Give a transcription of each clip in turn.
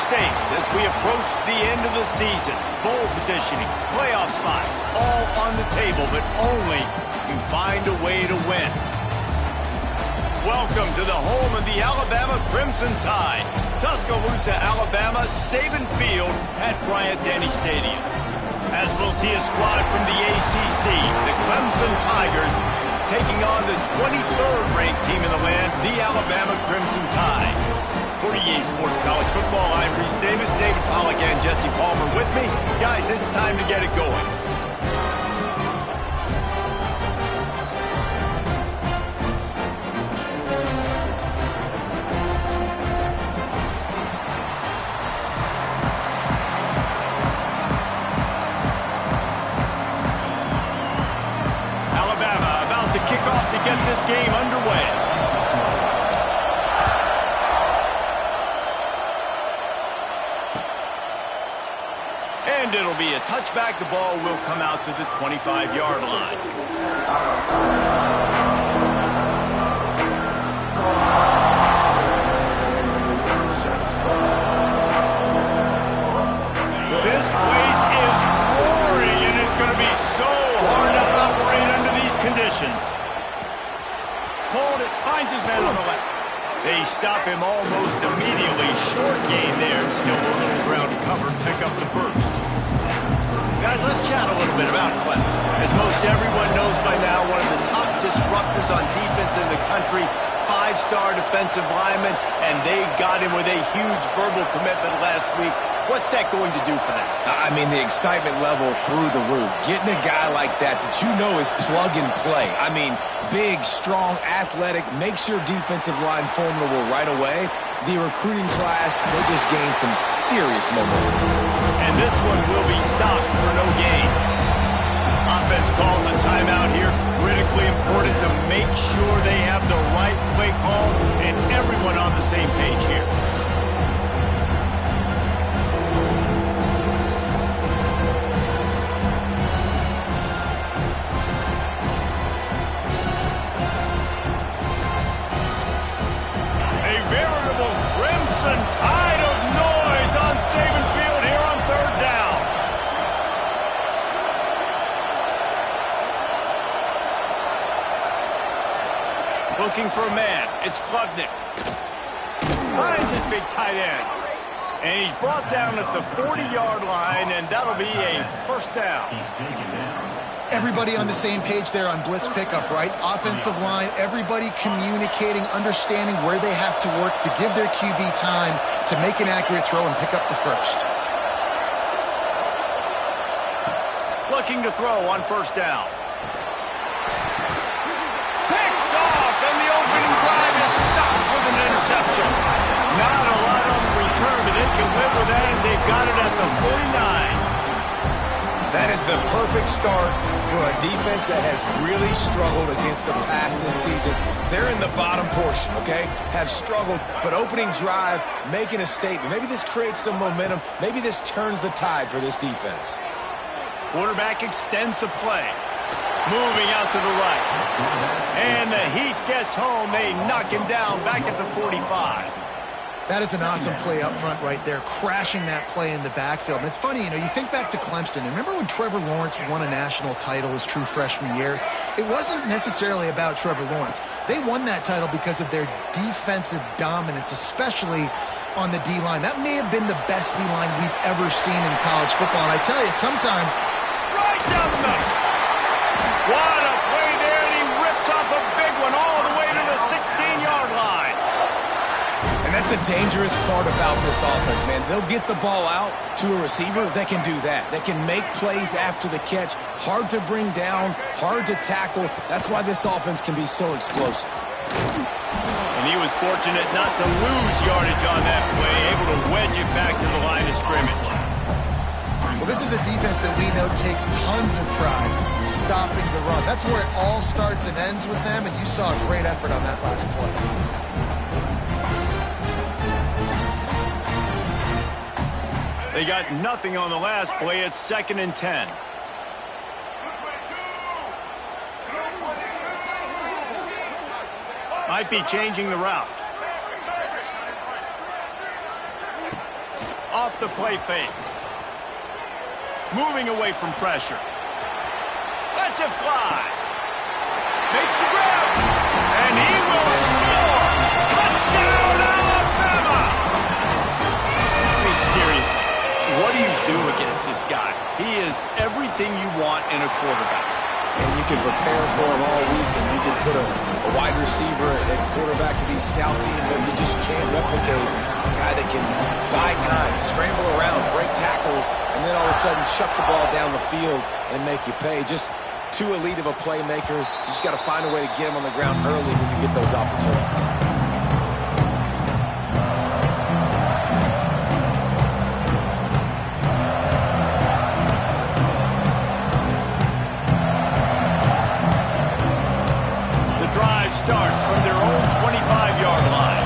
stakes as we approach the end of the season. Bowl positioning, playoff spots, all on the table, but only you find a way to win. Welcome to the home of the Alabama Crimson Tide. Tuscaloosa, Alabama, Saban Field at Bryant-Denny Stadium. As we'll see a squad from the ACC, the Clemson Tigers, taking on the 23rd ranked team in the land, the Alabama Crimson Tide. For EA Sports College Football, I'm Reese Davis, David Pollack, and Jesse Palmer with me. Guys, it's time to get it going. Get this game underway. And it'll be a touchback. The ball will come out to the 25-yard line. This place is roaring, and it's going to be so hard to operate under these conditions. It finds his man on the left. They stop him almost immediately. Short gain there. Still a little ground to cover. Pick up the first. Guys, let's chat a little bit about Clemson. As most everyone knows by now, one of the top disruptors on defense in the country. 5-star defensive lineman, and they got him with a huge verbal commitment last week. What's that going to do for them? I mean, the excitement level through the roof. Getting a guy like that you know is plug and play. I mean, big, strong, athletic, makes your defensive line formidable right away. The recruiting class, they just gained some serious momentum. And this one will be stopped for no gain. Offense calls a timeout here. Critically important to make sure they have the right play call and everyone on the same page here. A veritable crimson tide of noise on Saban Field here on third down. Looking for a man. It's Klubnik. Finds his big tight end. And he's brought down at the 40-yard line, and that'll be a first down. Everybody on the same page there on blitz pickup, right? Offensive line, everybody communicating, understanding where they have to work to give their QB time to make an accurate throw and pick up the first. Looking to throw on first down. Picked off, and the opening drive is stopped with an interception. Not a lot on the return, but they can live with that as they've got it at the 49. That is the perfect start for a defense that has really struggled against the pass this season. They're in the bottom portion, okay? Have struggled, but opening drive, making a statement. Maybe this creates some momentum. Maybe this turns the tide for this defense. Quarterback extends the play. Moving out to the right. And the heat gets home. They knock him down back at the 45. That is an awesome play up front right there, crashing that play in the backfield. And it's funny, you think back to Clemson. Remember when Trevor Lawrence won a national title his true freshman year? It wasn't necessarily about Trevor Lawrence. They won that title because of their defensive dominance, especially on the D-line. That may have been the best D-line we've ever seen in college football. And I tell you, sometimes right down the middle. What a play there, and he rips off a big one all the way to the 16-yard line. And that's the dangerous part about this offense, man. They'll get the ball out to a receiver that can do that. That can make plays after the catch. Hard to bring down, hard to tackle. That's why this offense can be so explosive. And he was fortunate not to lose yardage on that play, able to wedge it back to the line of scrimmage. Well, this is a defense that we know takes tons of pride stopping the run. That's where it all starts and ends with them, and you saw a great effort on that last play. They got nothing on the last play. It's 2nd and 10. Might be changing the route. off the play fake. Moving away from pressure. Lets it fly. Makes the grab. And he will score. Touchdown, Alabama. Hey, seriously, what do you do against this guy? He is everything you want in a quarterback. And you can prepare for him all week, and you can put a wide receiver at quarterback to be scouting, but you just can't replicate a guy that can buy time, scramble around, break tackles, and then all of a sudden chuck the ball down the field and make you pay. Just too elite of a playmaker. You just got to find a way to get him on the ground early when you get those opportunities. Starts from their own 25-yard line.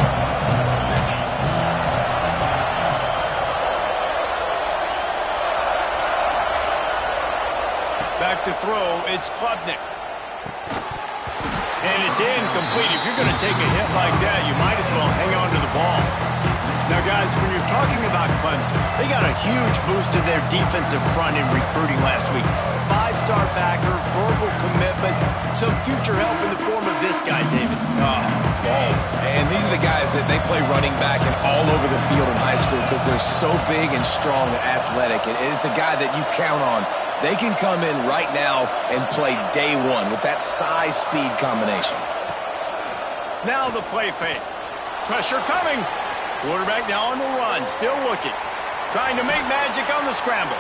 Back to throw, it's Klubnik. And it's incomplete. If you're going to take a hit like that, you might as well hang on to the ball. Now, guys, when you're talking about Clemson, they got a huge boost to their defensive front in recruiting last week. Five-star backer, verbal commitment, some future help in the form of this guy, David. Ball. And these are the guys that they play running back and all over the field in high school because they're so big and strong and athletic. And it's a guy that you count on. They can come in right now and play day one with that size-speed combination. Now the play fake. Pressure coming. Quarterback now on the run, still looking. Trying to make magic on the scramble.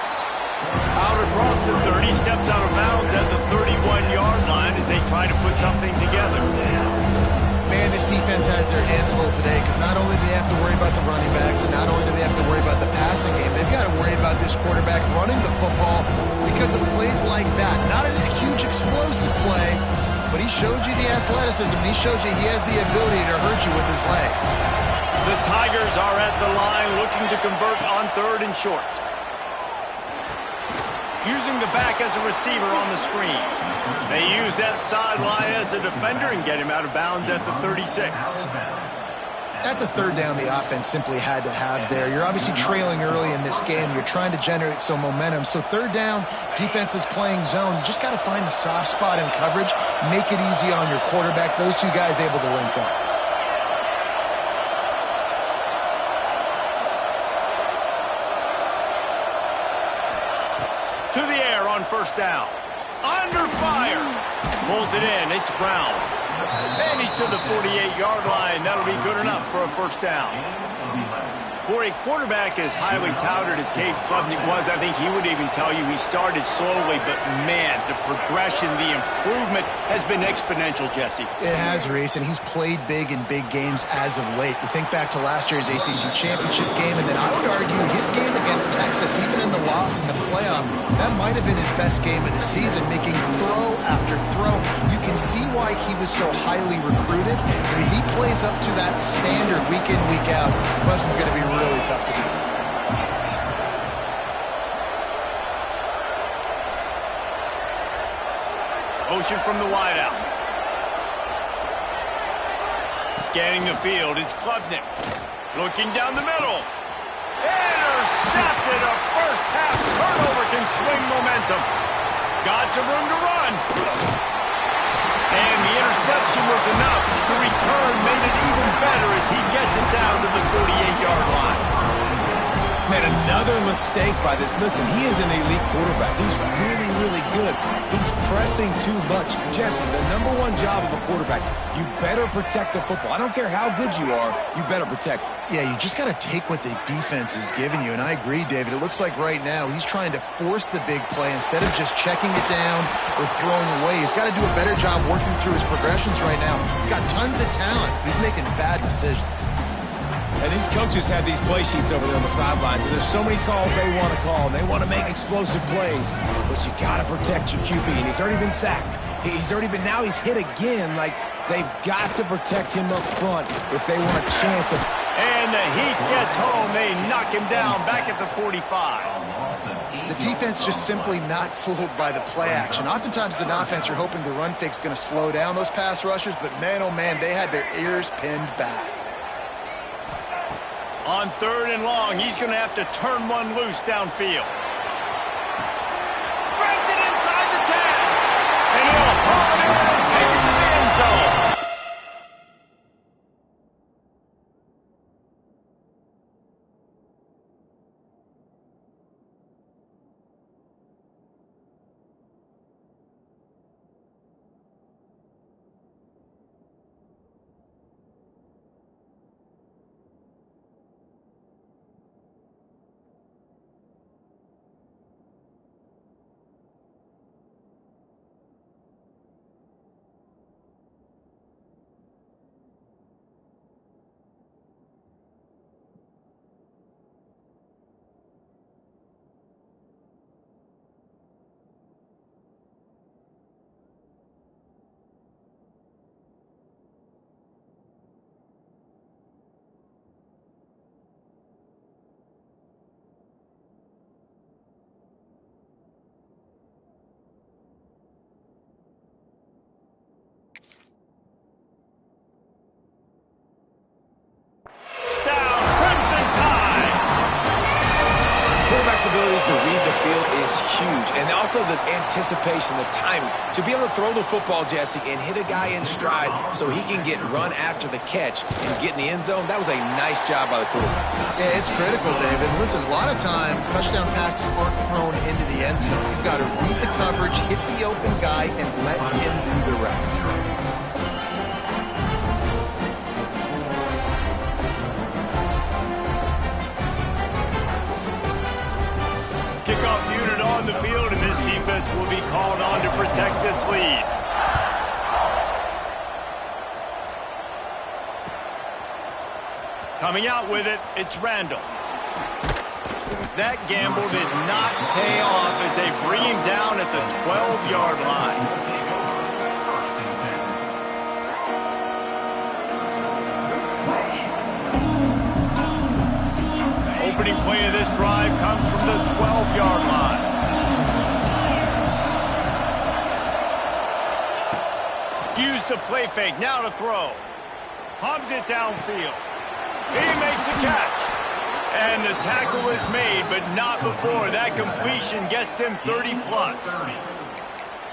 Out across the 30, steps out of bounds at the 31-yard line as they try to put something together. Man, this defense has their hands full today because not only do they have to worry about the running backs and not only do they have to worry about the passing game, they've got to worry about this quarterback running the football because of plays like that. Not a huge explosive play, but he showed you the athleticism. He showed you he has the ability to hurt you with his legs. The Tigers are at the line looking to convert on 3rd and short. Using the back as a receiver on the screen. They use that sideline as a defender and get him out of bounds at the 36. That's a third down the offense simply had to have there. You're obviously trailing early in this game. You're trying to generate some momentum. So third down, defense is playing zone. You just got to find the soft spot in coverage. Make it easy on your quarterback. Those two guys able to link up. To the air on 1st down. Under fire. Pulls it in. It's Brown. And he's to the 48-yard line. That'll be good enough for a 1st down. For a quarterback as highly touted as Cade Klubnik was, I think he would even tell you he started slowly, but man, the progression, the improvement has been exponential, Jesse. It has, Reese, and he's played big in big games as of late. You think back to last year's ACC championship game, and then I would argue his game against Texas, even in the loss in the playoff, that might have been his best game of the season, making throw after throw. You can see why he was so highly recruited, and if he plays up to that standard week in, week out, Clemson's going to be really tough to beat. Motion from the wideout. Scanning the field, it's Klubnik. Looking down the middle. Intercepted. A first half turnover can swing momentum. Got some room to run. And the interception was enough. The return made it even better as he gets it down to the 48-yard line. Man, another mistake by this. Listen, he is an elite quarterback. He's really, really good. He's pressing too much. Jesse, the #1 job of a quarterback, you better protect the football. I don't care how good you are, you better protect it. Yeah, you just got to take what the defense is giving you, and I agree, David. It looks like right now he's trying to force the big play instead of just checking it down or throwing away. He's got to do a better job working through his progressions right now. He's got tons of talent, but he's making bad decisions. And these coaches have these play sheets over there on the sidelines, and there's so many calls they want to call, and they want to make explosive plays, but you got to protect your QB, and he's already been sacked. Now he's hit again. Like, they've got to protect him up front if they want a chance of... And the heat gets home. They knock him down back at the 45. The defense just simply not fooled by the play action. Oftentimes as an offense, you're hoping the run fake's going to slow down those pass rushers, but man, oh man, they had their ears pinned back. On 3rd and long, he's going to have to turn one loose downfield. Grabs it inside the 10. And he'll haul it in and take it to the end zone. Abilities to read the field is huge, and also the anticipation, the timing. To be able to throw the football, Jesse, and hit a guy in stride so he can get run after the catch and get in the end zone, that was a nice job by the quarterback. Yeah, it's critical, David. Listen, a lot of times touchdown passes aren't thrown into the end zone. You've got to read the coverage, hit the open guy, and let him do the rest. Kickoff unit on the field, and this defense will be called on to protect this lead. Coming out with it, it's Randall. That gamble did not pay off as they bring him down at the 12-yard line. Opening play of this drive comes from the 12-yard line. Use the play fake, now to throw. Hums it downfield. He makes the catch. And the tackle is made, but not before. That completion gets them 30+.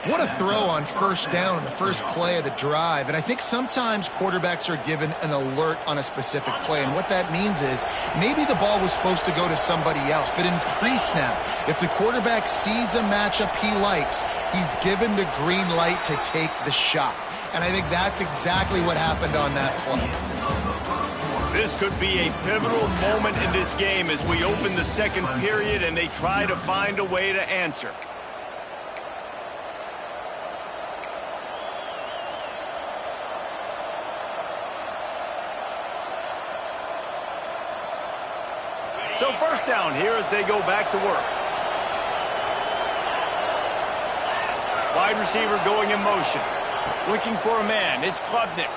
What a throw on first down in the first play of the drive. And I think sometimes quarterbacks are given an alert on a specific play. And what that means is maybe the ball was supposed to go to somebody else. But in pre-snap, if the quarterback sees a matchup he likes, he's given the green light to take the shot. And I think that's exactly what happened on that play. This could be a pivotal moment in this game as we open the second period and they try to find a way to answer. So first down here as they go back to work. Wide receiver going in motion. Looking for a man. It's Klubnik.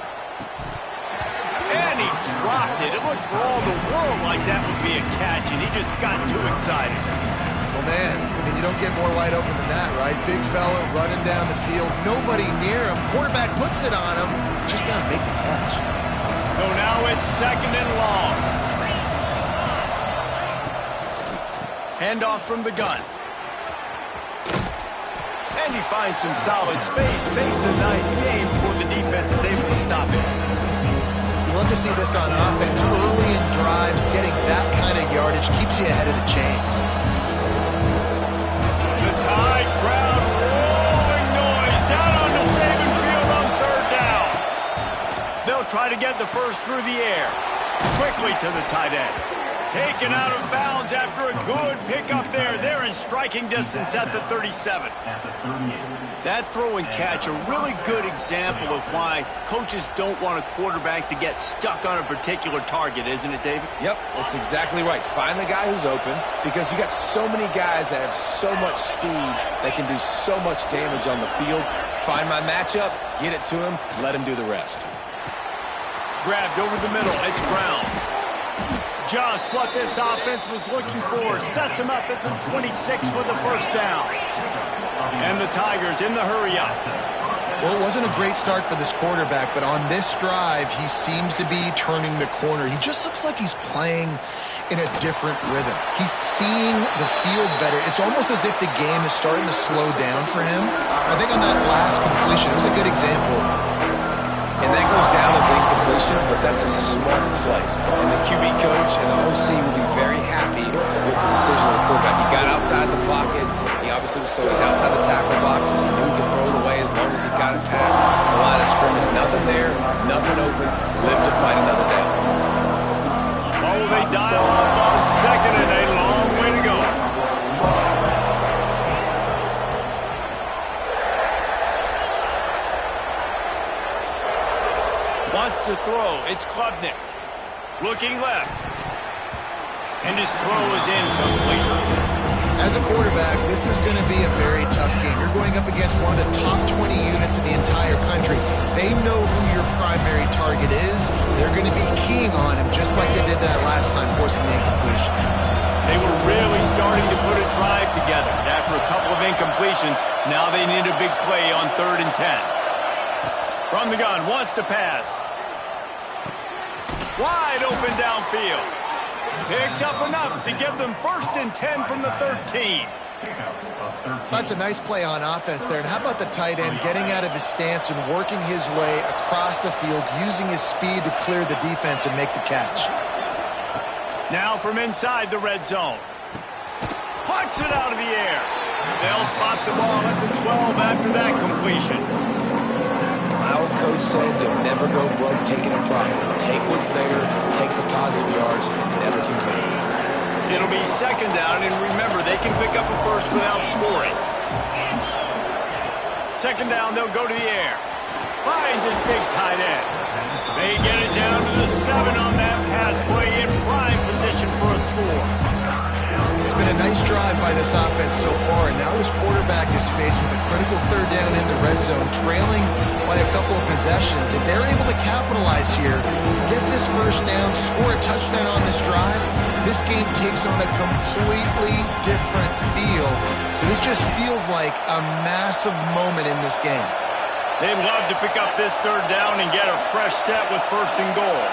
And he dropped it. It looked for all the world like that would be a catch, and he just got too excited. Well, man, I mean, you don't get more wide open than that, right? Big fella running down the field. Nobody near him. Quarterback puts it on him. Just got to make the catch. So now it's 2nd and long. Handoff from the gun. And he finds some solid space. Makes a nice game before the defense is able to stop it. You love to see this on offense. Early in drives, getting that kind of yardage keeps you ahead of the chains. The Tide crowd rolling noise down onto Saban Field on 3rd down. They'll try to get the first through the air. Quickly to the tight end. Taken out of bounds after a good pickup there. They're in striking distance at the 37. That throw and catch, a really good example of why coaches don't want a quarterback to get stuck on a particular target, isn't it, David? Yep, that's exactly right. Find the guy who's open because you got so many guys that have so much speed that can do so much damage on the field. Find my matchup, get it to him, let him do the rest. Grabbed over the middle, it's Brown. Just what this offense was looking for. Sets him up at the 26 with the first down. And the Tigers in the hurry up. Well, it wasn't a great start for this quarterback, but on this drive, he seems to be turning the corner. He just looks like he's playing in a different rhythm. He's seeing the field better. It's almost as if the game is starting to slow down for him. I think on that last completion, it was a good example. And that goes down as incompletion, but that's a smart play. And the QB coach and the OC will be very happy with the decision of the quarterback. He got outside the pocket. He obviously was, so he's outside the tackle boxes. He knew he could throw it away as long as he got it past the line of scrimmage. Nothing there, nothing open. Live to fight another down. Oh, they dial up on second and a long way to go. Wants to throw. It's Klubnik. Looking left. And his throw is incomplete. As a quarterback, this is going to be a very tough game. You're going up against one of the top 20 units in the entire country. They know who your primary target is. They're going to be keying on him just like they did that last time, forcing the incompletion. They were really starting to put a drive together. After a couple of incompletions, now they need a big play on 3rd and 10. From the gun, wants to pass. Wide open downfield. Picks up enough to give them 1st and 10 from the 13. That's a nice play on offense there. And how about the tight end getting out of his stance and working his way across the field, using his speed to clear the defense and make the catch. Now from inside the red zone. Pucks it out of the air. They'll spot the ball at the 12 after that completion. My old coach said you'll never go broke taking a profit. Take what's there, take the positive yards, and never complain. It'll be 2nd down, and remember, they can pick up a first without scoring. 2nd down, they'll go to the air. Finds his big tight end. They get it down to the 7 on that pass play in prime position for a score. It's been a nice drive by this offense so far, and now this quarterback is faced with a critical 3rd down in the red zone, trailing by a couple of possessions. If they're able to capitalize here, get this 1st down, score a touchdown on this drive, this game takes on a completely different feel. So this just feels like a massive moment in this game. They'd love to pick up this 3rd down and get a fresh set with 1st and goal.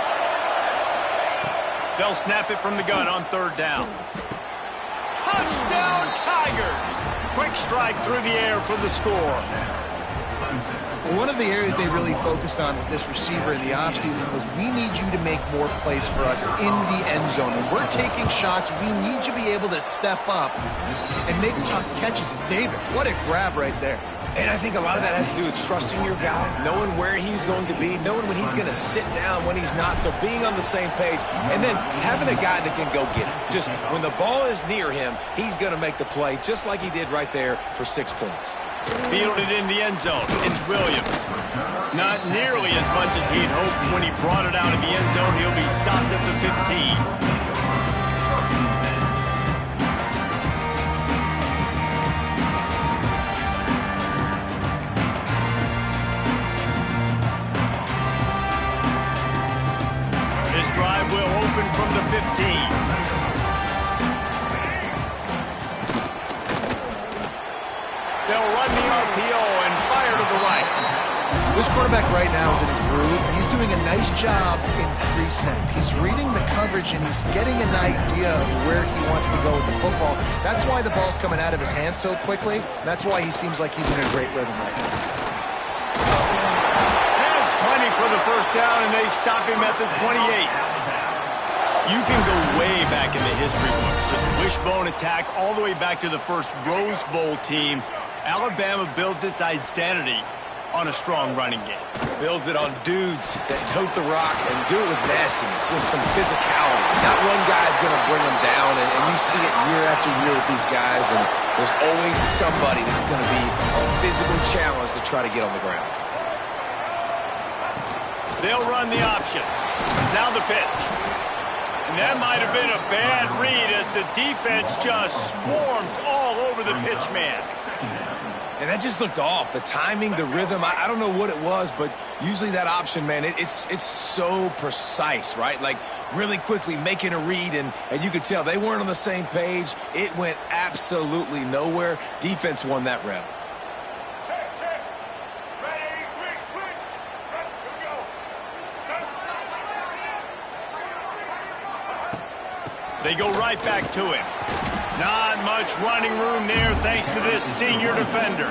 They'll snap it from the gun on 3rd down. Touchdown, Tigers! Quick strike through the air for the score. One of the areas they really focused on with this receiver in the offseason was we need you to make more plays for us in the end zone. When we're taking shots, we need you to be able to step up and make tough catches. And David, what a grab right there. And I think a lot of that has to do with trusting your guy, knowing where he's going to be, knowing when he's going to sit down, when he's not, so being on the same page, and then having a guy that can go get it. Just when the ball is near him, he's going to make the play, just like he did right there for 6 points. Fielded in the end zone. It's Williams. Not nearly as much as he'd hoped when he brought it out of the end zone. He'll be stopped at the 15. Will open from the 15. They'll run the RPO and fire to the right. This quarterback right now is in a groove, and he's doing a nice job in pre-snap. He's reading the coverage, and he's getting an idea of where he wants to go with the football. That's why the ball's coming out of his hands so quickly. That's why he seems like he's in a great rhythm right now. Has plenty for the 1st down, and they stop him at the 28. You can go way back in the history books to the wishbone attack all the way back to the first Rose Bowl team. Alabama builds its identity on a strong running game. Builds it on dudes that tote the rock and do it with nastiness, with some physicality. Not one guy's going to bring them down, and you see it year after year with these guys, and there's always somebody that's going to be a physical challenge to try to get on the ground. They'll run the option. Now the pitch. And that might have been a bad read as the defense just swarms all over the pitch man. And that just looked off. The timing, the rhythm, I don't know what it was, but usually that option, man, it's so precise, right? Like really quickly making a read, and you could tell they weren't on the same page. It went absolutely nowhere. Defense won that rep. They go right back to him. Not much running room there thanks to this senior defender.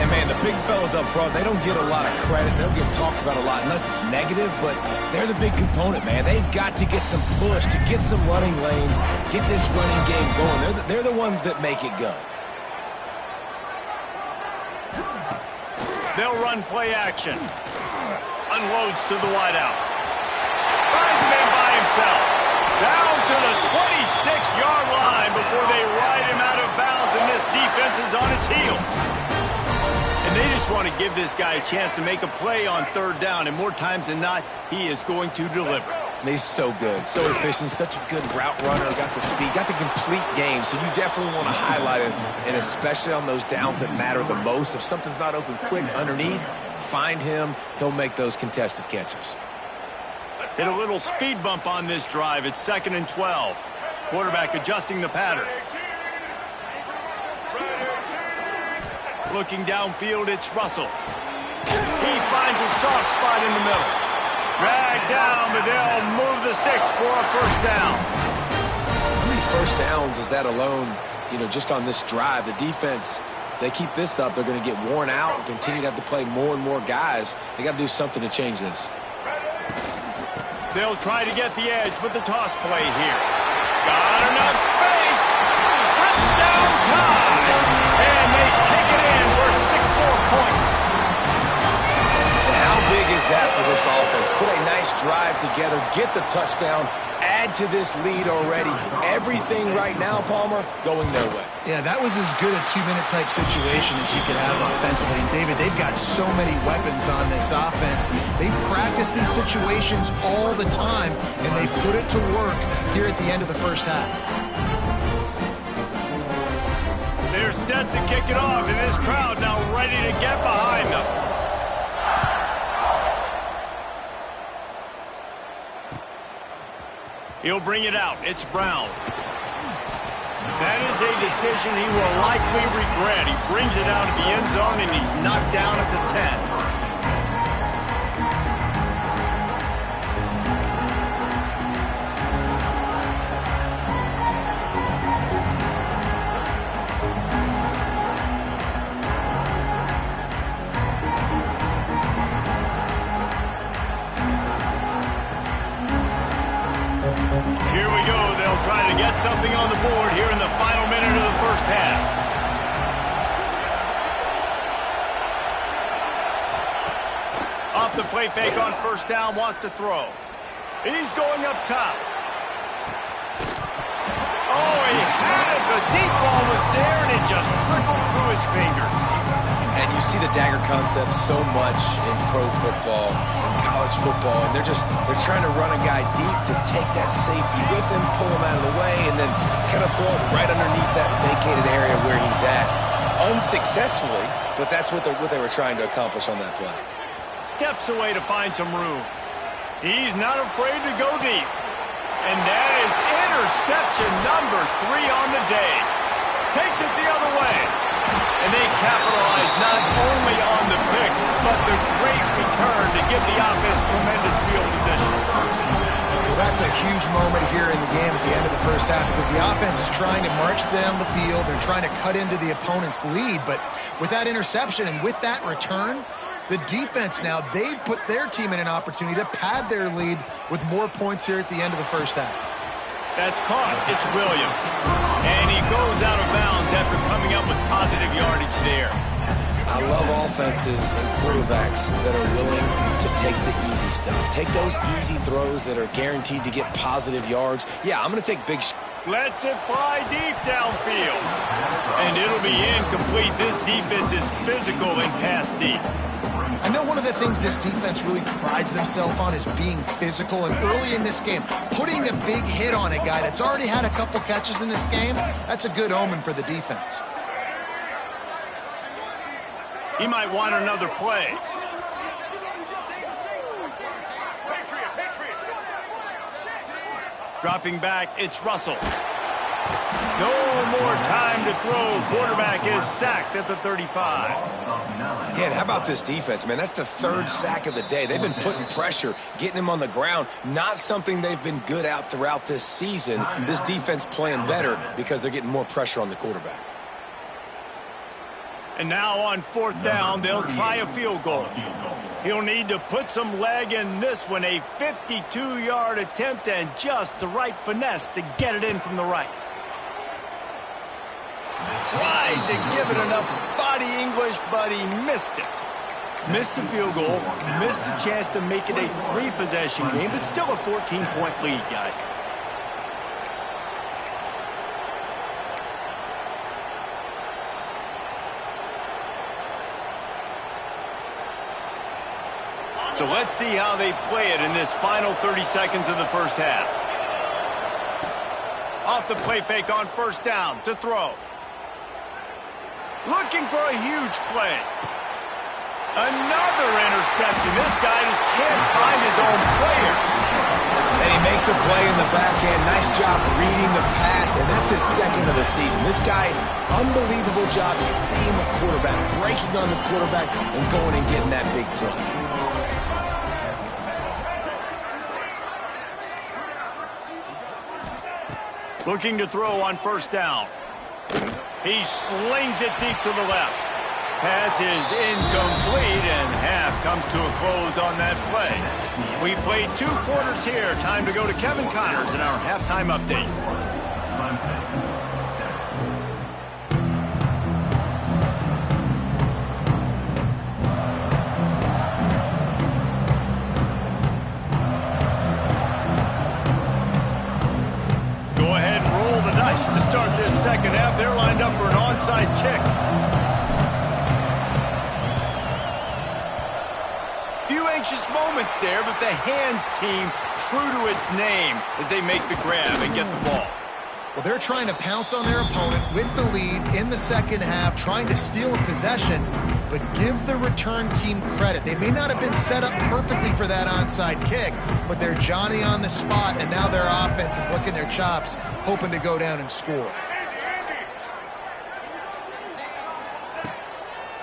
And, man, the big fellas up front, they don't get a lot of credit. They don't get talked about a lot unless it's negative, but they're the big component, man. They've got to get some push, to get some running lanes, get this running game going. They're the ones that make it go. They'll run play action. Unloads to the wideout. Finds a man by himself. Down to the 26-yard line before they ride him out of bounds, and this defense is on its heels. And they just want to give this guy a chance to make a play on third down, and more times than not, he is going to deliver. He's so good, so efficient, such a good route runner, got the speed, got the complete game, so you definitely want to highlight him, and especially on those downs that matter the most. If something's not open quick underneath, find him, he'll make those contested catches. Hit a little speed bump on this drive. It's 2nd and 12. Quarterback adjusting the pattern. Looking downfield, it's Russell. He finds a soft spot in the middle. Dragged down, but they'll move the sticks for a first down. How many first downs is that alone, just on this drive? The defense, they keep this up, they're going to get worn out and continue to have to play more and more guys. They got to do something to change this. They'll try to get the edge with the toss play here. Got enough space. Touchdown tie. And they take it in for 6 more points. And how big is that for this offense? Put a nice drive together, get the touchdown, add to this lead already. Everything right now, Palmer, going their way. Yeah, that was as good a 2-minute type situation as you could have offensively. And David, they've got so many weapons on this offense. They practice these situations all the time, and they put it to work here at the end of the first half. They're set to kick it off, and this crowd now ready to get behind them. He'll bring it out. It's Brown. That is a decision he will likely regret. He brings it out of the end zone, and he's knocked down at the 10. Here we go. They'll try to get something on the board here in the final minute of the first half. Off the play fake on first down, wants to throw. He's going up top. Oh, he had it. The deep ball was there, and it just trickled through his fingers. And you see the dagger concept so much in pro football, in college football, and they're trying to run a guy deep to take that safety with him, pull him out of the way, and then kind of throw it right underneath that vacated area where he's at. Unsuccessfully, but that's what they were trying to accomplish on that play. Steps away to find some room. He's not afraid to go deep. And that is interception number 3 on the day. Takes it the other way. And they capitalize not only on the pick, but the great return to give the offense tremendous field position. Well, that's a huge moment here in the game at the end of the first half because the offense is trying to march down the field. They're trying to cut into the opponent's lead. But with that interception and with that return, the defense now, they've put their team in an opportunity to pad their lead with more points here at the end of the first half. That's caught. It's Williams. And he goes out of bounds after coming up with positive yardage there. I love offenses and quarterbacks that are willing to take the easy stuff. Take those easy throws that are guaranteed to get positive yards. Yeah, I'm going to take big shots. Lets it fly deep downfield. And it'll be incomplete. This defense is physical and pass deep. I know one of the things this defense really prides themselves on is being physical, and early in this game, putting a big hit on a guy that's already had a couple catches in this game, that's a good omen for the defense. He might want another play. Dropping back, it's Russell. No more time to throw. Quarterback is sacked at the 35. Yeah, and how about this defense, man? That's the third sack of the day. They've been putting pressure, getting him on the ground. Not something they've been good at throughout this season. This defense playing better because they're getting more pressure on the quarterback. And now on fourth down, they'll try a field goal. He'll need to put some leg in this one. A 52-yard attempt and just the right finesse to get it in from the right. Tried to give it enough body English, but he missed it. Missed the field goal, missed the chance to make it a 3-possession game, but still a 14-point lead, guys. So let's see how they play it in this final 30 seconds of the first half. Off the play fake on first down to throw. Looking for a huge play. Another interception. This guy just can't find his own players. And he makes a play in the back end. Nice job reading the pass, and that's his second of the season. This guy, unbelievable job seeing the quarterback, breaking on the quarterback, and going and getting that big play. Looking to throw on first down. He slings it deep to the left. Pass is incomplete, and half comes to a close on that play. We played 2 quarters here. Time to go to Kevin Connors in our halftime update. Go ahead and roll the dice to start this second half. They're lined up for an onside kick. Few anxious moments there, but the hands team true to its name as they make the grab and get the ball. Well, they're trying to pounce on their opponent with the lead in the second half, trying to steal a possession, but give the return team credit. They may not have been set up perfectly for that onside kick, but they're Johnny on the spot, and now their offense is licking their chops, hoping to go down and score.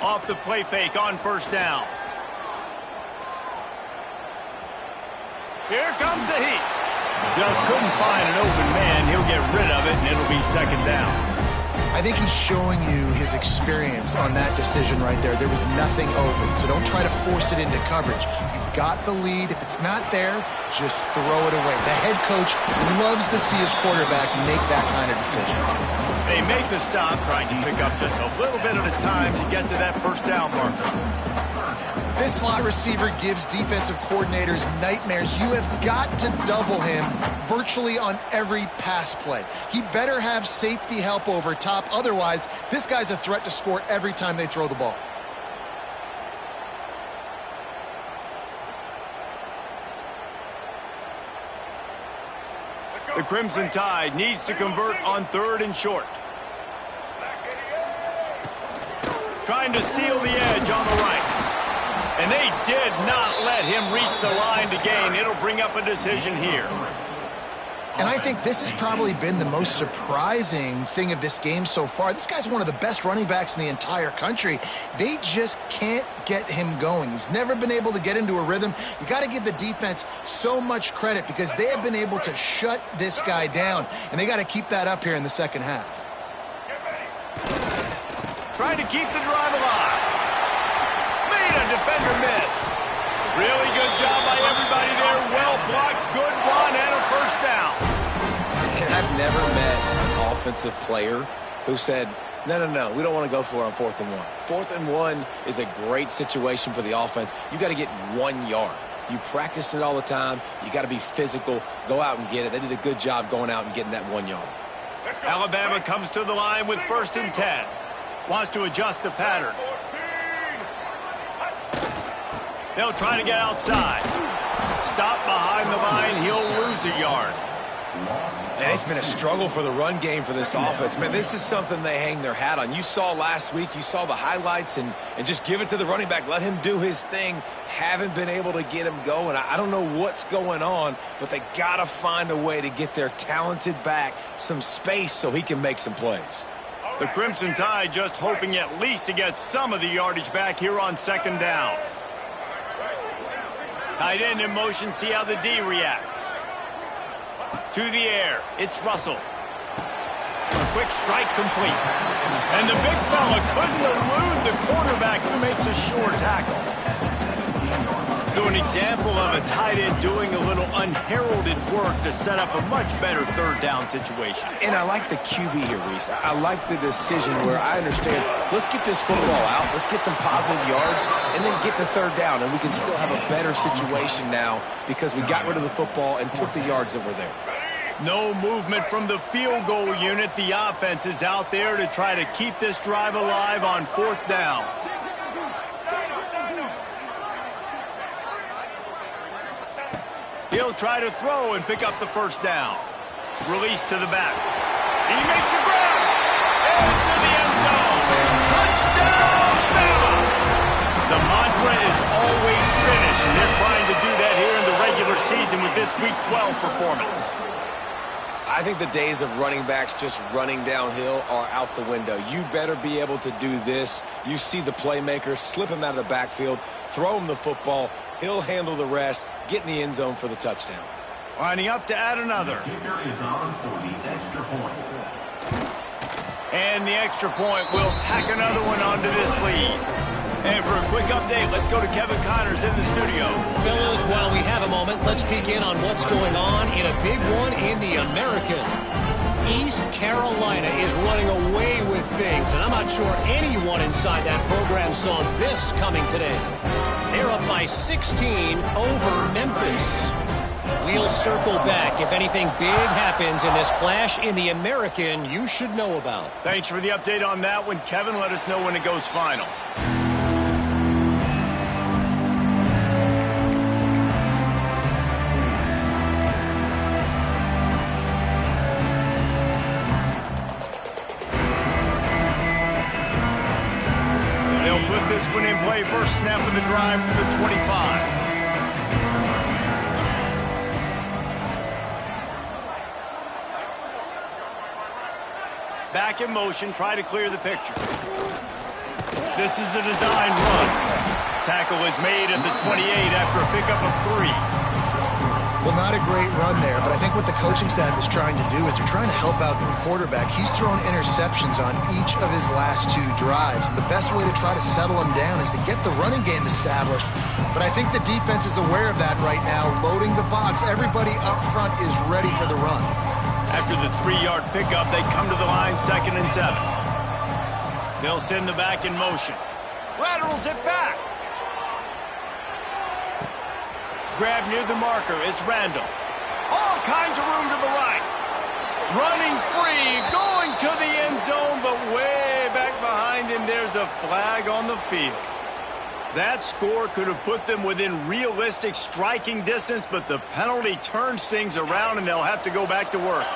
Off the play fake on first down. Here comes the heat. Just couldn't find an open man. He'll get rid of it, and it'll be second down. I think he's showing you his experience on that decision right there. There was nothing open, so don't try to force it into coverage. You've got the lead. If it's not there, just throw it away. The head coach loves to see his quarterback make that kind of decision. They make the stop, trying to pick up just a little bit at a time to get to that first down marker. This slot receiver gives defensive coordinators nightmares. You have got to double him virtually on every pass play. He better have safety help over top. Otherwise, this guy's a threat to score every time they throw the ball. The Crimson Tide needs to convert on 3rd and short. Trying to seal the edge on the right. And they did not let him reach the line to gain. It'll bring up a decision here. And I think this has probably been the most surprising thing of this game so far. This guy's one of the best running backs in the entire country. They just can't get him going. He's never been able to get into a rhythm. You got to give the defense so much credit because they have been able to shut this guy down. And they got to keep that up here in the second half. Trying to keep the drive alive. Made a defender miss. Really good job by everybody there. Well blocked, good run, and a first down. And I've never met an offensive player who said, no, we don't want to go for it on 4th and 1. 4th and 1 is a great situation for the offense. You got to get 1 yard. You practice it all the time. You got to be physical. Go out and get it. They did a good job going out and getting that 1 yard. Alabama comes to the line with 1st and 10. Wants to adjust the pattern. They'll try to get outside. Stop behind the line. He'll lose a yard. And it's been a struggle for the run game for this offense. Man, this is something they hang their hat on. You saw last week, you saw the highlights, and just give it to the running back. Let him do his thing. Haven't been able to get him going. I don't know what's going on, but they got to find a way to get their talented back some space so he can make some plays. The Crimson Tide just hoping at least to get some of the yardage back here on second down. Tight end in motion, see how the D reacts. To the air, it's Russell. Quick strike complete. And the big fella couldn't elude the quarterback who makes a sure tackle. So an example of a tight end doing a little unheralded work to set up a much better third down situation. And I like the QB here, Reese. I like the decision where I understand, let's get this football out, let's get some positive yards, and then get to third down, and we can still have a better situation now because we got rid of the football and took the yards that were there. No movement from the field goal unit. The offense is out there to try to keep this drive alive on fourth down. He'll try to throw and pick up the first down. Release to the back. He makes a grab. Into the end zone. Touchdown, Bama! The mantra is always finish, and they're trying to do that here in the regular season with this Week 12 performance. I think the days of running backs just running downhill are out the window. You better be able to do this. You see the playmaker, slip him out of the backfield, throw him the football. He'll handle the rest, get in the end zone for the touchdown. Lining up to add another. And the extra point will tack another one onto this lead. And for a quick update, let's go to Kevin Connors in the studio. Fellas, while we have a moment, let's peek in on what's going on in a big one in the American. East Carolina is running away with things, and I'm not sure anyone inside that program saw this coming today. They're up by 16 over Memphis. We'll circle back if anything big happens in this clash in the American you should know about. Thanks for the update on that one, Kevin. Let us know when it goes final. This one in play, first snap of the drive from the 25. Back in motion, try to clear the picture. This is a design run. Tackle is made at the 28 after a pickup of 3. Well, not a great run there, but I think what the coaching staff is trying to do is they're trying to help out the quarterback. He's thrown interceptions on each of his last 2 drives. And the best way to try to settle him down is to get the running game established. But I think the defense is aware of that right now, loading the box. Everybody up front is ready for the run. After the 3-yard pickup, they come to the line, 2nd and 7. They'll send the back in motion. Laterals it back. Grab near the marker, it's Randall. All kinds of room to the right. Running free, going to the end zone, but way back behind him, there's a flag on the field. That score could have put them within realistic striking distance, but the penalty turns things around, and they'll have to go back to work.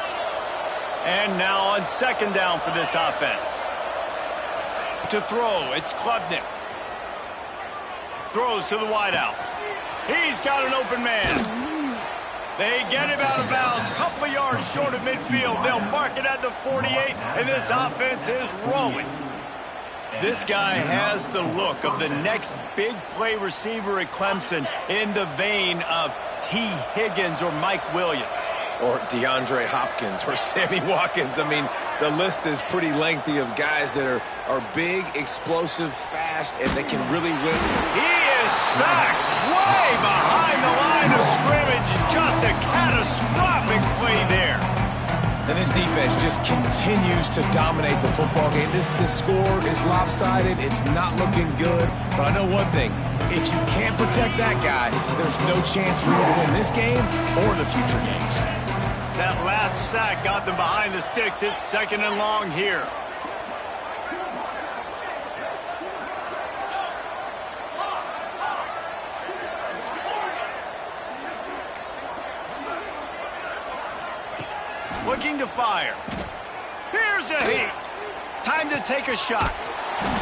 And now on 2nd down for this offense. To throw, it's Klubnik. Throws to the wideout. He's got an open man. They get him out of bounds. Couple of yards short of midfield. They'll mark it at the 48, and this offense is rolling. This guy has the look of the next big play receiver at Clemson in the vein of T. Higgins or Mike Williams. Or DeAndre Hopkins or Sammy Watkins. I mean, the list is pretty lengthy of guys that are big, explosive, fast, and they can really win. He is sacked way behind the line of scrimmage. Just a catastrophic play there. And this defense just continues to dominate the football game. This score is lopsided. It's not looking good. But I know one thing. If you can't protect that guy, there's no chance for you to win this game or the future games. That last sack got them behind the sticks. It's 2nd and long here. Looking to fire. Here's a heat. Time to take a shot.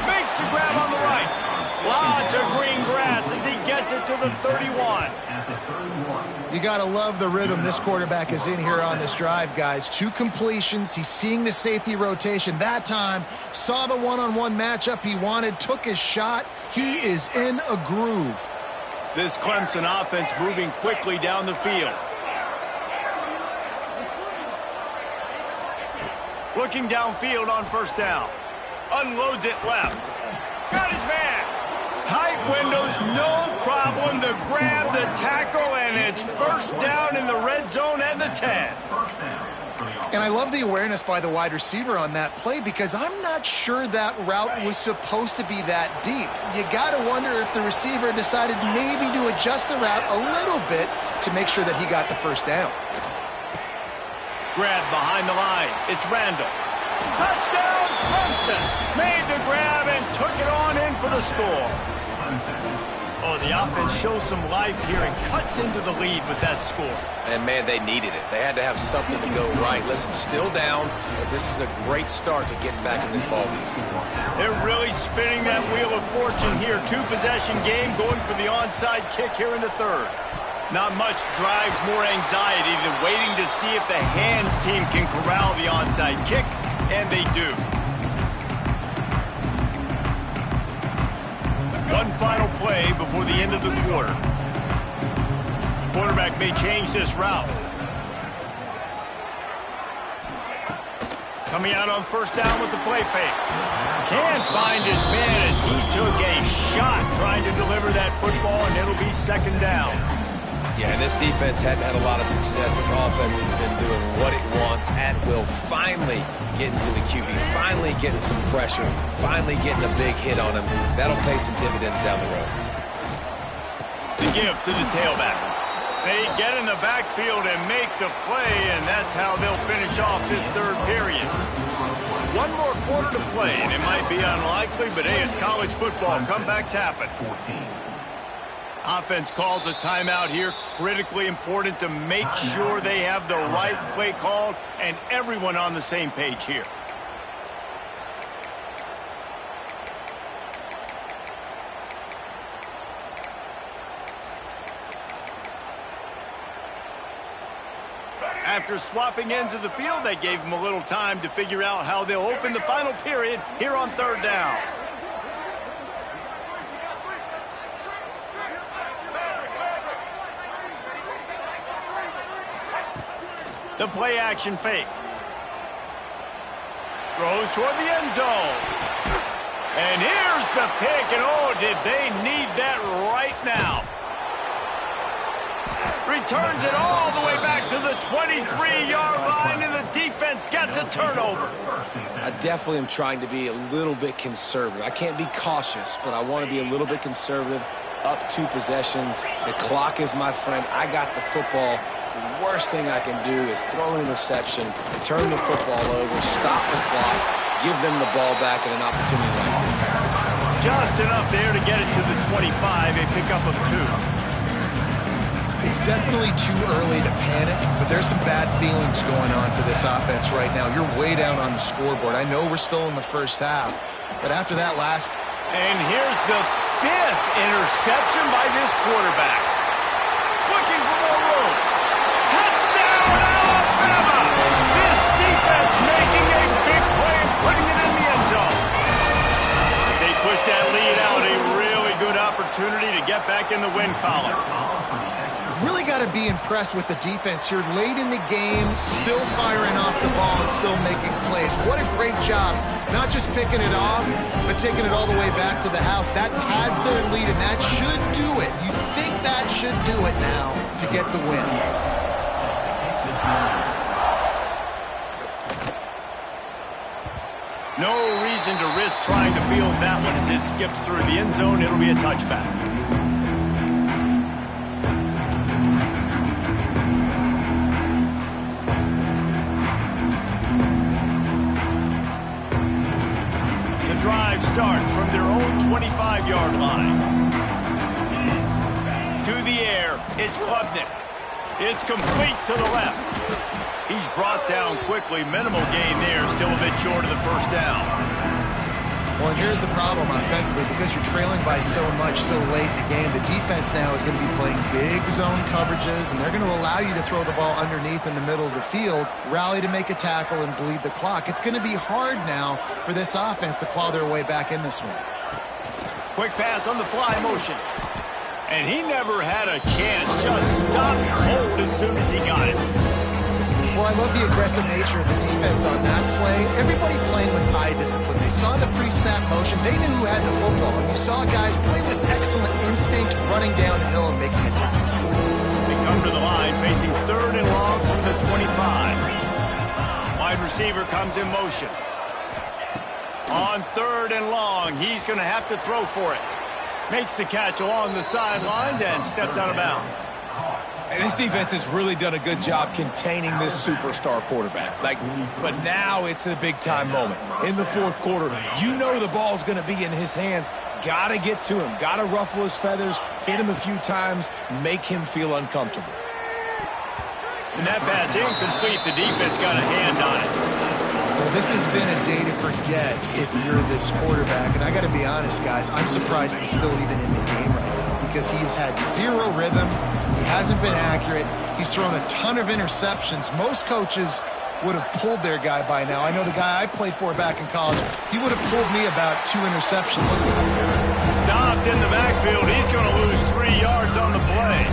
Makes the grab on the right. Lots of green grass as he gets it to the 31. You got to love the rhythm this quarterback is in here on this drive, guys. 2 completions. He's seeing the safety rotation that time. Saw the one-on-one matchup he wanted. Took his shot. He is in a groove. This Clemson offense moving quickly down the field. Looking downfield on first down. Unloads it left. Got his man. Tight windows, no problem. The grab, the tackle, and it's first down in the red zone at the 10. And I love the awareness by the wide receiver on that play because I'm not sure that route was supposed to be that deep. You got to wonder if the receiver decided maybe to adjust the route a little bit to make sure that he got the first down. Grab behind the line. It's Randall. Touchdown, Clemson. Made the grab and took it on in for the score. Oh, the offense shows some life here and cuts into the lead with that score. And, man, they needed it. They had to have something to go right. Listen, still down, but this is a great start to getting back in this ballgame. They're really spinning that wheel of fortune here. 2-possession game going for the onside kick here in the third. Not much drives more anxiety than waiting to see if the hands team can corral the onside kick, and they do. One final play before the end of the quarter. Quarterback may change this route. Coming out on first down with the play fake. Can't find his man as he took a shot trying to deliver that football, and it'll be second down. Yeah, and this defense hadn't had a lot of success. This offense has been doing what it wants at will. Finally getting to the QB, finally getting some pressure, finally getting a big hit on him. That'll pay some dividends down the road. The give to the tailback. They get in the backfield and make the play, and that's how they'll finish off this third period. One more quarter to play, and it might be unlikely, but hey, it's college football. Comebacks happen. Offense calls a timeout here. Critically important to make sure they have the right play called and everyone on the same page here. After swapping ends of the field, they gave them a little time to figure out how they'll open the final period here on third down. The play action fake. Throws toward the end zone. And here's the pick, and oh, did they need that right now. Returns it all the way back to the 23-yard line, and the defense gets a turnover. I definitely am trying to be a little bit conservative. I can't be cautious, but I want to be a little bit conservative. Up 2 possessions. The clock is my friend. I got the football. The worst thing I can do is throw an interception, turn the football over, stop the clock, give them the ball back at an opportunity like this. Just enough there to get it to the 25, a pickup of 2. It's definitely too early to panic, but there's some bad feelings going on for this offense right now. You're way down on the scoreboard. I know we're still in the first half, but after that last... And here's the 5th interception by this quarterback. Looking for more room. Touchdown, Alabama! This defense making a big play and putting it in the end zone. As they push that lead out, a really good opportunity to get back in the win column. Really got to be impressed with the defense here late in the game, still firing off the ball and still making plays. What a great job, not just picking it off, but taking it all the way back to the house. That pads their lead, and that should do it. You think that should do it now to get the win. No reason to risk trying to field that one as it skips through the end zone. It'll be a touchback. Drive starts from their own 25-yard line. To the air, it's Klubnik. It's complete to the left. He's brought down quickly. Minimal gain there. Still a bit short of the first down. Well, and here's the problem offensively. Because you're trailing by so much so late in the game, the defense now is going to be playing big zone coverages, and they're going to allow you to throw the ball underneath in the middle of the field, rally to make a tackle, and bleed the clock. It's going to be hard now for this offense to claw their way back in this one. Quick pass on the fly motion. And he never had a chance. Just stopped cold as soon as he got it. Well, I love the aggressive nature of the defense on that play. Everybody playing with eye discipline. They saw the pre-snap motion. They knew who had the football. And you saw guys play with excellent instinct, running downhill and making a tackle. They come to the line facing 3rd and long from the 25. Wide receiver comes in motion. On 3rd and long, he's going to have to throw for it. Makes the catch along the sidelines and steps out of bounds. And this defense has really done a good job containing this superstar quarterback. But now it's a big-time moment. In the 4th quarter, you know the ball's going to be in his hands. Got to get to him. Got to ruffle his feathers, hit him a few times, make him feel uncomfortable. And that pass incomplete. The defense got a hand on it. Well, this has been a day to forget if you're this quarterback. And I got to be honest, guys, I'm surprised he's still even in the game right now because he's had zero rhythm. He hasn't been accurate. He's thrown a ton of interceptions. Most coaches would have pulled their guy by now. I know the guy I played for back in college, he would have pulled me about 2 interceptions ago. Stopped in the backfield. He's going to lose 3 yards on the play.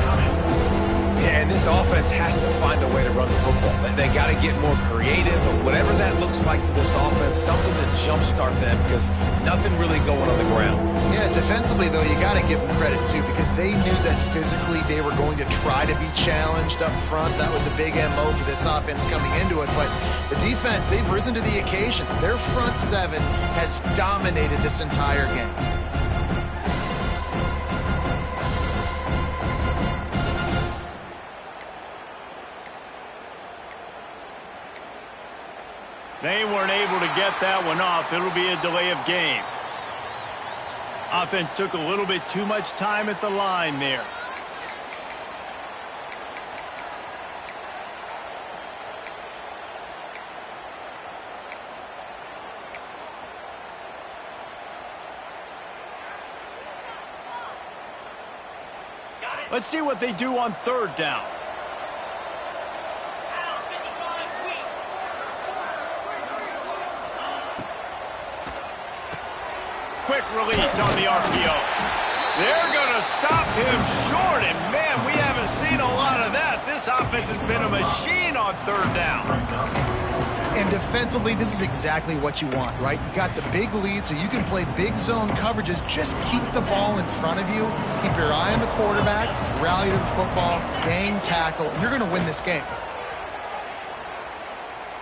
Yeah, and this offense has to find a way to run the football. They got to get more creative, but whatever that looks like for this offense, something to jumpstart them because nothing really going on the ground. Yeah, defensively, though, you got to give them credit, too, because they knew that physically they were going to try to be challenged up front. That was a big MO for this offense coming into it, but the defense, they've risen to the occasion. Their front 7 has dominated this entire game. They weren't able to get that one off. It'll be a delay of game. Offense took a little bit too much time at the line there. Let's see what they do on 3rd down. Quick release on the RPO. They're going to stop him short, and man, we haven't seen a lot of that. This offense has been a machine on 3rd down. And defensively, this is exactly what you want, right? You got the big lead, so you can play big zone coverages. Just keep the ball in front of you. Keep your eye on the quarterback, rally to the football, gang tackle, and you're going to win this game.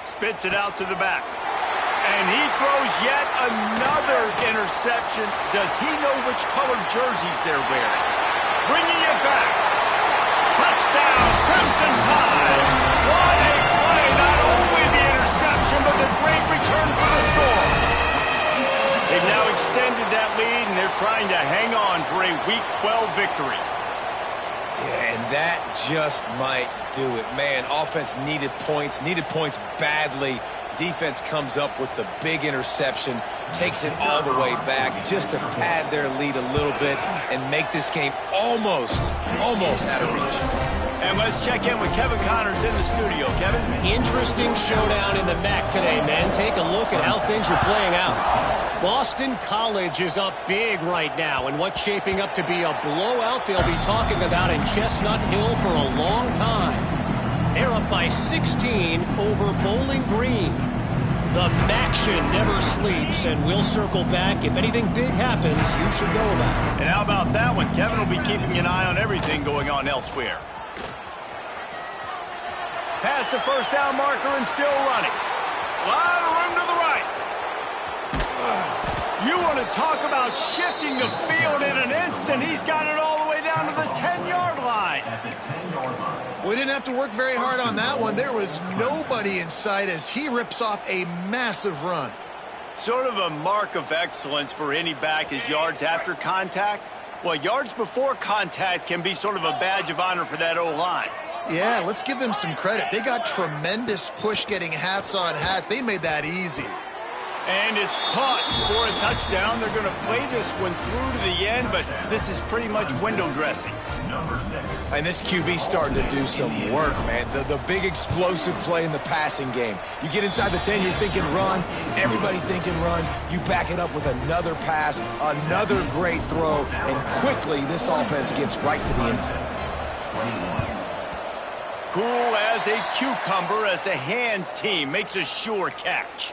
Spits it out to the back. And he throws yet another interception. Does he know which colored jerseys they're wearing? Bringing it back. Touchdown, Crimson Tide. What a play. Not only the interception, but the great return for the score. They've now extended that lead, and they're trying to hang on for a Week 12 victory. Yeah, and that just might do it. Man, offense needed points badly. Defense comes up with the big interception, takes it all the way back just to pad their lead a little bit and make this game almost out of reach. And let's check in with Kevin Connors in the studio. Kevin? Interesting showdown in the MAC today, man. Take a look at how things are playing out. Boston College is up big right now, and what's shaping up to be a blowout they'll be talking about in Chestnut Hill for a long time. They're up by 16 over Bowling Green. The MACtion never sleeps, and we'll circle back. If anything big happens, you should know about it. And how about that one? Kevin will be keeping an eye on everything going on elsewhere. Past the 1st down marker and still running. A lot of room to the right. You want to talk about shifting the field in an instant. He's got it all the way down to the 10-yard line. We didn't have to work very hard on that one. There was nobody in sight as he rips off a massive run. Sort of a mark of excellence for any back is yards after contact. Well, yards before contact can be sort of a badge of honor for that O-line. Yeah, let's give them some credit. They got tremendous push getting hats on hats. They made that easy. And it's caught for a touchdown. They're going to play this one through to the end, but this is pretty much window dressing. And this QB starting to do some work, man. The big explosive play in the passing game. You get inside the 10, you're thinking run. Everybody thinking run. You back it up with another pass, another great throw, and quickly this offense gets right to the end zone. Cool as a cucumber as the hands team makes a sure catch.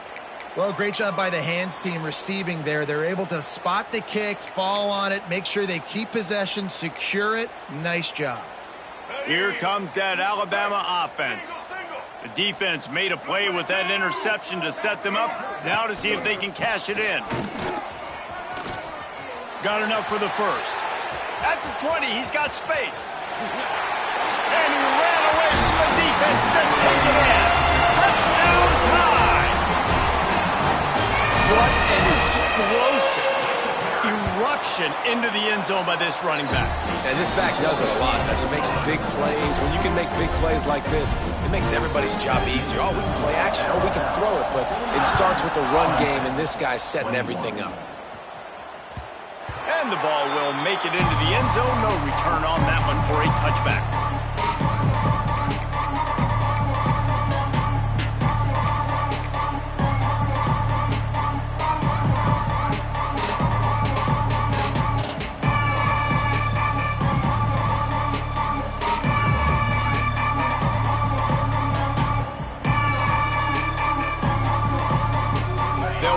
Well, great job by the hands team receiving there. They're able to spot the kick, fall on it, make sure they keep possession, secure it. Nice job. Here comes that Alabama offense. The defense made a play with that interception to set them up. Now to see if they can cash it in. Got enough for the first. At the 20, he's got space. And he ran away from the defense to take it in. Touchdown time! What an explosive eruption into the end zone by this running back. And this back does it a lot. He makes big plays. When you can make big plays like this, it makes everybody's job easier. Oh, we can play action. Oh, we can throw it. But it starts with the run game, and this guy's setting everything up. And the ball will make it into the end zone. No return on that one for a touchback.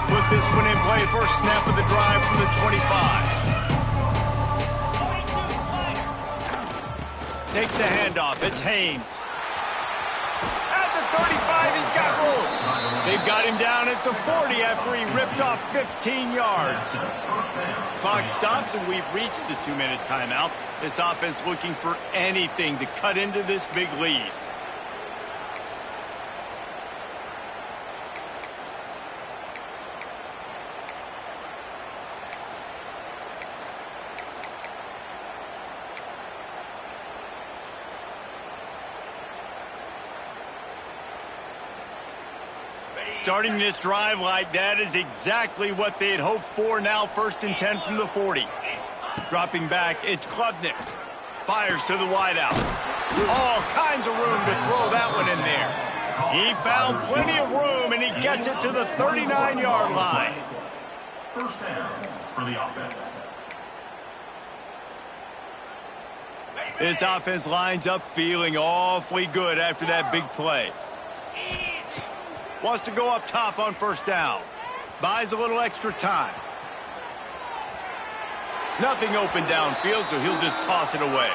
Put this one in play. First snap of the drive from the 25. Takes the handoff. It's Haynes. At the 35, he's got room. They've got him down at the 40 after he ripped off 15 yards. Clock stops, and we've reached the 2-minute timeout. This offense looking for anything to cut into this big lead. Starting this drive like that is exactly what they had hoped for. Now 1st and 10 from the 40. Dropping back, it's Klubnik. Fires to the wideout. All kinds of room to throw that one in there. He found plenty of room, and he gets it to the 39-yard line. First down for the offense. This offense lines up feeling awfully good after that big play. Wants to go up top on 1st down. Buys a little extra time. Nothing open downfield, so he'll just toss it away.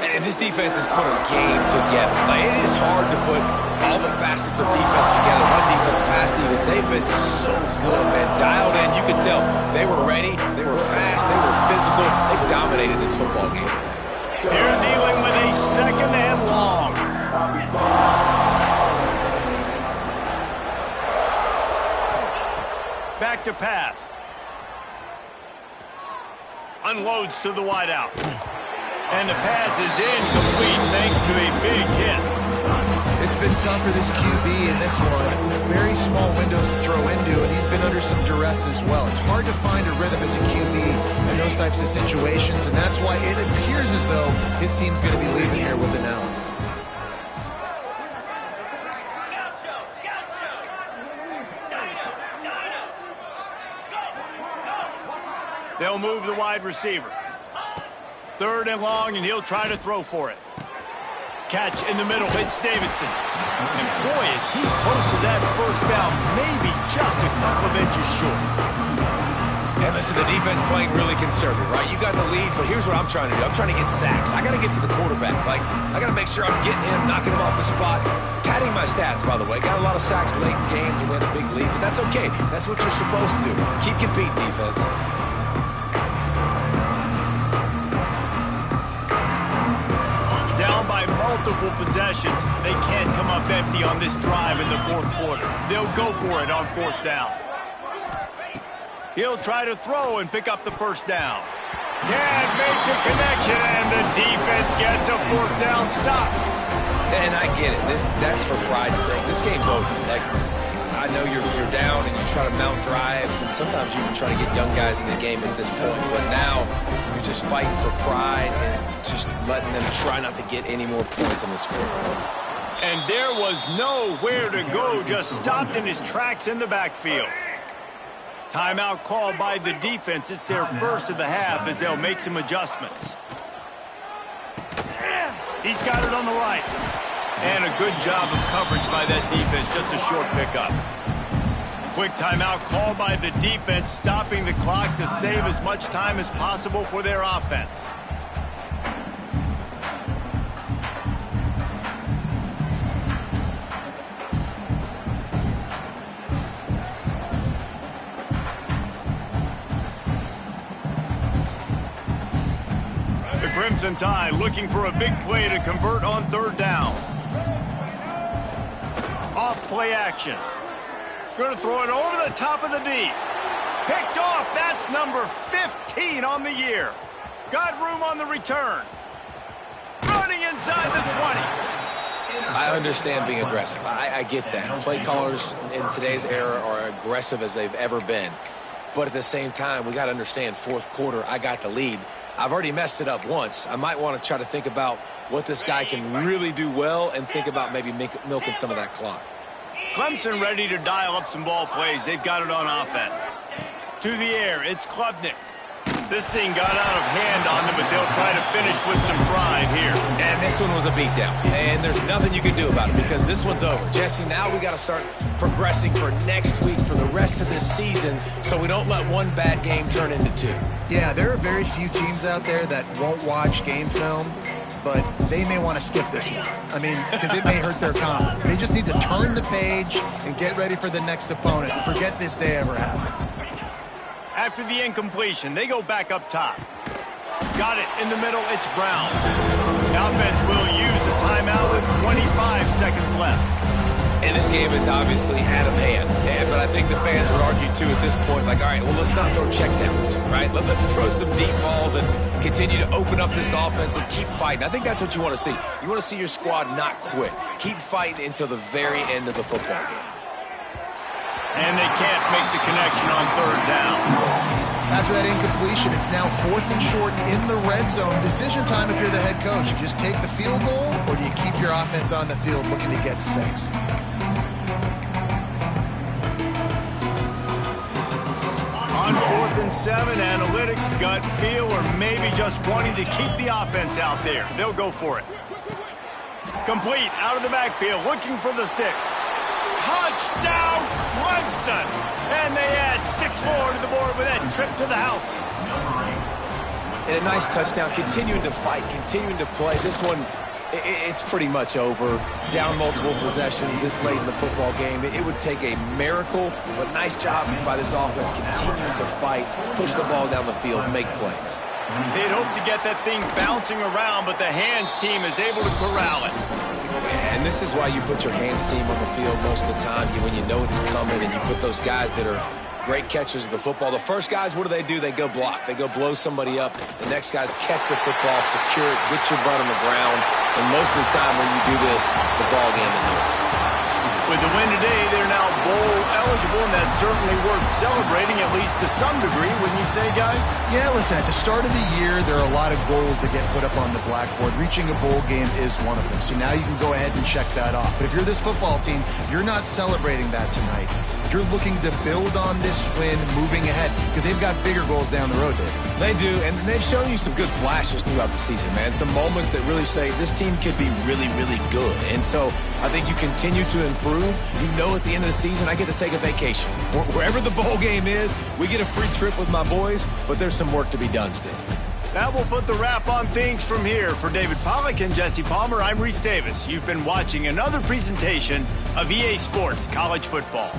And this defense has put a game together. Like, it is hard to put all the facets of defense together. Run defense, pass defense. They've been so good, man. Dialed in. You could tell they were ready. They were fast. They were physical. They dominated this football game today. They're dealing with a 2nd and long. Back to pass. Unloads to the wideout. And the pass is incomplete thanks to a big hit. It's been tough for this QB in this one. Very small windows to throw into, and he's been under some duress as well. It's hard to find a rhythm as a QB in those types of situations, and that's why it appears as though his team's going to be leaving here with an L. They'll move the wide receiver. 3rd and long, and he'll try to throw for it. Catch in the middle. It's Davidson. And boy, is he close to that 1st down. Maybe just a couple of inches short. And listen, the defense playing really conservative, right? You got the lead, but here's what I'm trying to do. I'm trying to get sacks. I got to get to the quarterback. Like, I got to make sure I'm getting him, knocking him off the spot. Padding my stats, by the way. Got a lot of sacks late in games and we had a big lead, but that's okay. That's what you're supposed to do. Keep competing, defense. Down by multiple possessions. They can't come up empty on this drive in the 4th quarter. They'll go for it on 4th down. He'll try to throw and pick up the 1st down. Can't make the connection, and the defense gets a 4th down stop. And I get it. That's for pride's sake. This game's over. Like, I know you're down and you try to mount drives, and sometimes you even try to get young guys in the game at this point. But now you're just fighting for pride and just letting them try not to get any more points on the scoreboard. And there was nowhere to go, just stopped in his tracks in the backfield. Timeout called by the defense. It's their first of the half as they'll make some adjustments. He's got it on the right. And a good job of coverage by that defense, just a short pickup. Quick timeout called by the defense, stopping the clock to save as much time as possible for their offense. The Crimson Tide looking for a big play to convert on third down. Off play action. Going to throw it over the top of the D. Picked off. That's number 15 on the year. Got room on the return. Running inside the 20. I understand being aggressive. I get that. Play callers in today's era are aggressive as they've ever been. But at the same time, we got to understand fourth quarter, I got the lead. I've already messed it up once. I might want to try to think about what this guy can really do well and think about maybe milking some of that clock. Clemson ready to dial up some ball plays. They've got it on offense. To the air, it's Klubnik. This thing got out of hand on them, but they'll try to finish with some pride here. And this one was a beatdown. And there's nothing you can do about it because this one's over. Jesse, now we got to start progressing for next week, for the rest of this season, so we don't let one bad game turn into two. Yeah, there are very few teams out there that won't watch game film, but they may want to skip this one. I mean, because it may hurt their confidence. They just need to turn the page and get ready for the next opponent and forget this day ever happened. After the incompletion, they go back up top. Got it in the middle, it's Brown. The offense will use a timeout with 25 seconds left. And this game is obviously out of hand. But I think the fans would argue, too, at this point, like, all right, well, let's not throw checkdowns, right? Let's throw some deep balls and continue to open up this offense and keep fighting. I think that's what you want to see. You want to see your squad not quit. Keep fighting until the very end of the football game. And they can't make the connection on third down. After that incompletion, it's now 4th and short in the red zone. Decision time if you're the head coach. You just take the field goal, or do you keep your offense on the field looking to get 6? On 4th and 7, analytics, gut feel, or maybe just wanting to keep the offense out there. They'll go for it. Complete, out of the backfield, looking for the sticks. Touchdown, Clemson! And they add 6 more to the board with that trip to the house. And a nice touchdown, continuing to fight, continuing to play. This one, it's pretty much over. Down multiple possessions this late in the football game. It would take a miracle, but nice job by this offense continuing to fight, push the ball down the field, make plays. They'd hope to get that thing bouncing around, but the hands team is able to corral it. And this is why you put your hands team on the field most of the time when you know it's coming, and you put those guys that are great catchers of the football. The first guys, what do? They go block. They go blow somebody up. The next guys catch the football, secure it, get your butt on the ground. And most of the time when you do this, the ball game is over. With the win today, they're now bowl eligible, and that's certainly worth celebrating, at least to some degree, wouldn't you say, guys? Yeah, listen, at the start of the year, there are a lot of goals that get put up on the blackboard. Reaching a bowl game is one of them. So now you can go ahead and check that off. But if you're this football team, you're not celebrating that tonight. You're looking to build on this win moving ahead because they've got bigger goals down the road, David. They do, and they've shown you some good flashes throughout the season, man. Some moments that really say this team could be really, really good. And so I think you continue to improve. You know at the end of the season, I get to take a vacation. Wherever the bowl game is, we get a free trip with my boys, but there's some work to be done still. That will put the wrap on things from here. For David Pollack and Jesse Palmer, I'm Reese Davis. You've been watching another presentation of EA Sports College Football.